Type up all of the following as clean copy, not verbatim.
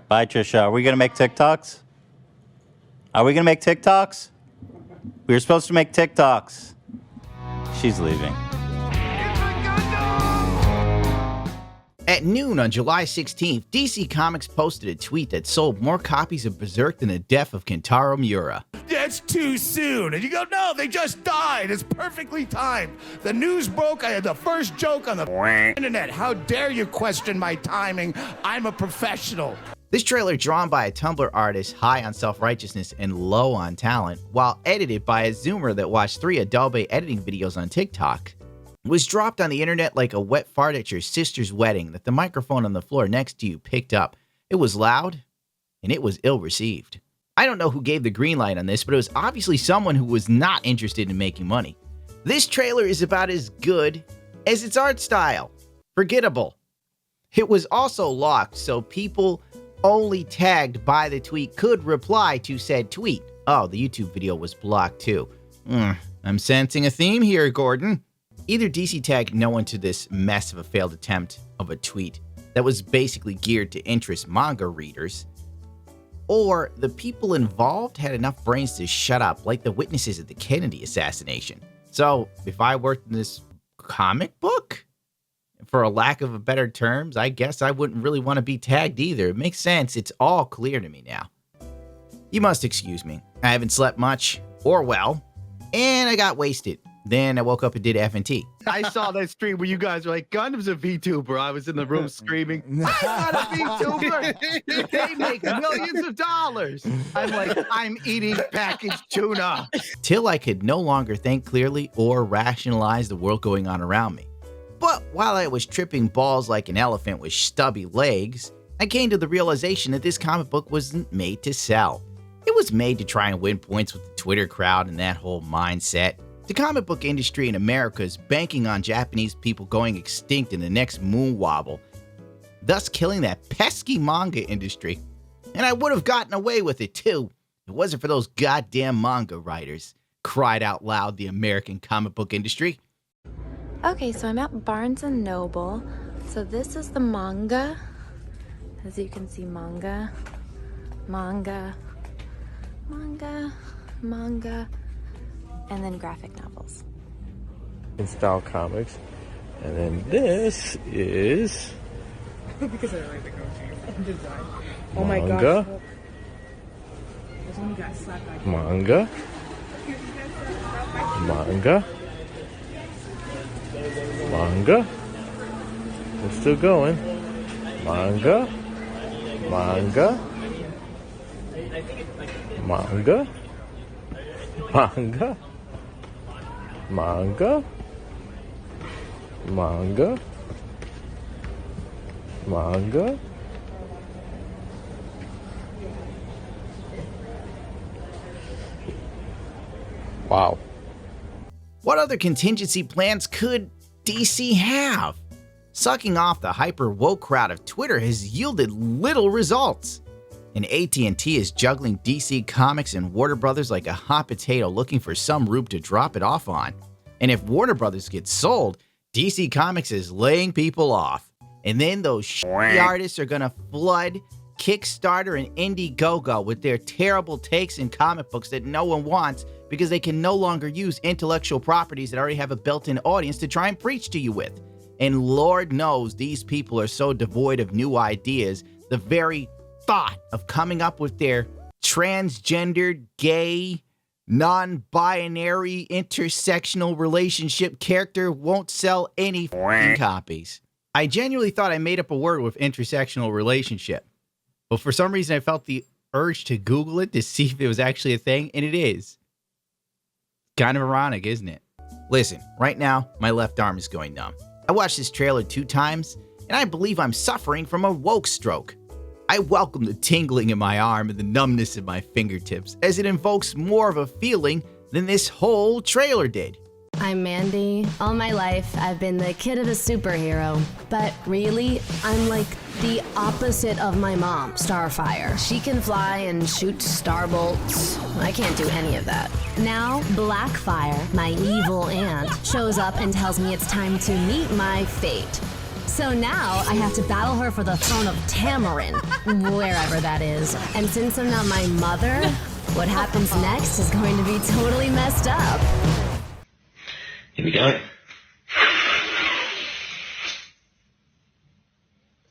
Bye, Trisha. Are we going to make TikToks? Are we going to make TikToks? We were supposed to make TikToks. She's leaving. At noon on July 16th, DC Comics posted a tweet that sold more copies of Berserk than the death of Kentaro Miura. That's too soon. And you go, no, they just died. It's perfectly timed. The news broke. I had the first joke on the internet. How dare you question my timing? I'm a professional. This trailer, drawn by a Tumblr artist high on self-righteousness and low on talent, while edited by a Zoomer that watched 3 Adobe editing videos on TikTok, was dropped on the internet like a wet fart at your sister's wedding that the microphone on the floor next to you picked up. It was loud, and it was ill-received. I don't know who gave the green light on this, but it was obviously someone who was not interested in making money. This trailer is about as good as its art style. Forgettable. It was also locked, so people only tagged by the tweet could reply to said tweet. Oh, the YouTube video was blocked too. I'm sensing a theme here, Gordon. Either DC tagged no one to this mess of a failed attempt of a tweet that was basically geared to interest manga readers, or the people involved had enough brains to shut up, like the witnesses at the Kennedy assassination. So, if I worked in this comic book, for a lack of a better terms, I guess I wouldn't really want to be tagged either. It makes sense. It's all clear to me now. You must excuse me. I haven't slept much, or well, and I got wasted. Then I woke up and did FNT. I saw that stream where you guys were like, Gundam's a VTuber. I was in the room screaming, I'm not a VTuber. They make millions of dollars. I'm like, I'm eating packaged tuna. Till I could no longer think clearly or rationalize the world going on around me. But while I was tripping balls like an elephant with stubby legs, I came to the realization that this comic book wasn't made to sell. It was made to try and win points with the Twitter crowd and that whole mindset. The comic book industry in America is banking on Japanese people going extinct in the next moon wobble, thus killing that pesky manga industry. And I would have gotten away with it too, if it wasn't for those goddamn manga writers, cried out loud the American comic book industry. Okay, so I'm at Barnes & Noble. So this is the manga. As you can see, manga, manga, manga, manga, and then graphic novels. In style comics. And then this is because I like the go-to design. Oh manga. My gosh. This one got slapped by Manga. Manga. Manga. We're still going. Manga. Manga. Manga. Manga. Manga. Manga. Manga. Wow. What other contingency plans could DC have? Sucking off the hyper-woke crowd of Twitter has yielded little results. And AT&T is juggling DC Comics and Warner Brothers like a hot potato looking for some rube to drop it off on. And if Warner Brothers gets sold, DC Comics is laying people off. And then those shitty artists are gonna flood Kickstarter and Indiegogo with their terrible takes in comic books that no one wants because they can no longer use intellectual properties that already have a built-in audience to try and preach to you with. And Lord knows these people are so devoid of new ideas, the very thought of coming up with their transgendered, gay, non-binary, intersectional relationship character won't sell any f***ing copies. I genuinely thought I made up a word with intersectional relationship, but for some reason I felt the urge to Google it to see if it was actually a thing, and it is. Kind of ironic, isn't it? Listen, right now, my left arm is going numb. I watched this trailer 2 times, and I believe I'm suffering from a woke stroke. I welcome the tingling in my arm and the numbness in my fingertips, as it invokes more of a feeling than this whole trailer did. I'm Mandy. All my life, I've been the kid of a superhero. But really, I'm like the opposite of my mom, Starfire. She can fly and shoot star bolts. I can't do any of that. Now, Blackfire, my evil aunt, shows up and tells me it's time to meet my fate. So now I have to battle her for the throne of Tamarin, wherever that is. And since I'm not my mother, what happens next is going to be totally messed up. Here we go.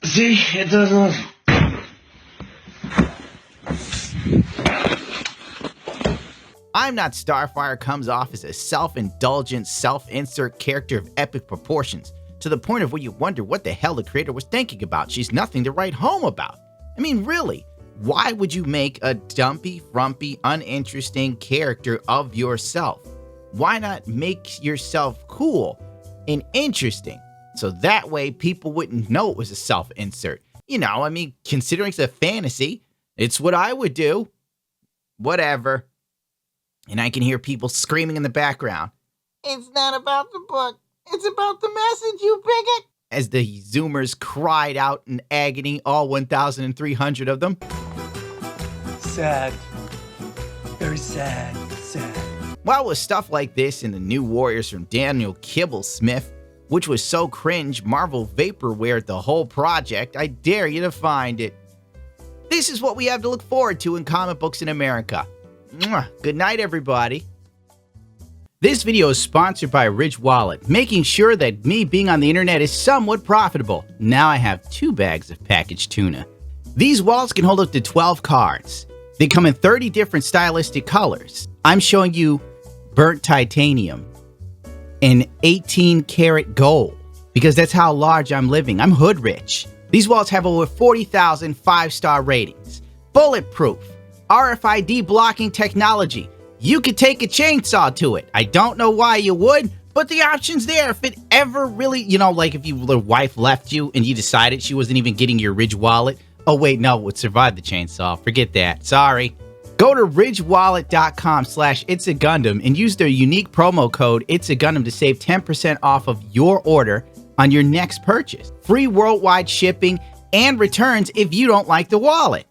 See, it doesn't. I'm Not Starfire comes off as a self-indulgent, self-insert character of epic proportions, to the point of where you wonder what the hell the creator was thinking about. She's nothing to write home about. I mean, really, why would you make a dumpy, frumpy, uninteresting character of yourself? Why not make yourself cool and interesting? So that way people wouldn't know it was a self-insert. You know, I mean, considering it's a fantasy, it's what I would do. Whatever. And I can hear people screaming in the background. It's not about the book. It's about the message, you bigot. As the Zoomers cried out in agony, all 1,300 of them. Sad. Very sad. Sad. While with stuff like this in the New Warriors from Daniel Kibblesmith, which was so cringe, Marvel vaporwared the whole project, I dare you to find it. This is what we have to look forward to in comic books in America. Mwah. Good night, everybody. This video is sponsored by Ridge Wallet, making sure that me being on the internet is somewhat profitable. Now I have 2 bags of packaged tuna. These wallets can hold up to 12 cards. They come in 30 different stylistic colors. I'm showing you burnt titanium and 18 karat gold, because that's how large I'm living. I'm hood rich. These wallets have over 40,000 5-star ratings. Bulletproof. RFID blocking technology. You could take a chainsaw to it. I don't know why you would, but the option's there if it ever really, you know, like if the wife left you and you decided she wasn't even getting your Ridge wallet. Oh wait, no, it would survive the chainsaw. Forget that. Sorry. Go to ridgewallet.com/itsagundam and use their unique promo code itsagundam to save 10% off of your order on your next purchase. Free worldwide shipping and returns if you don't like the wallet.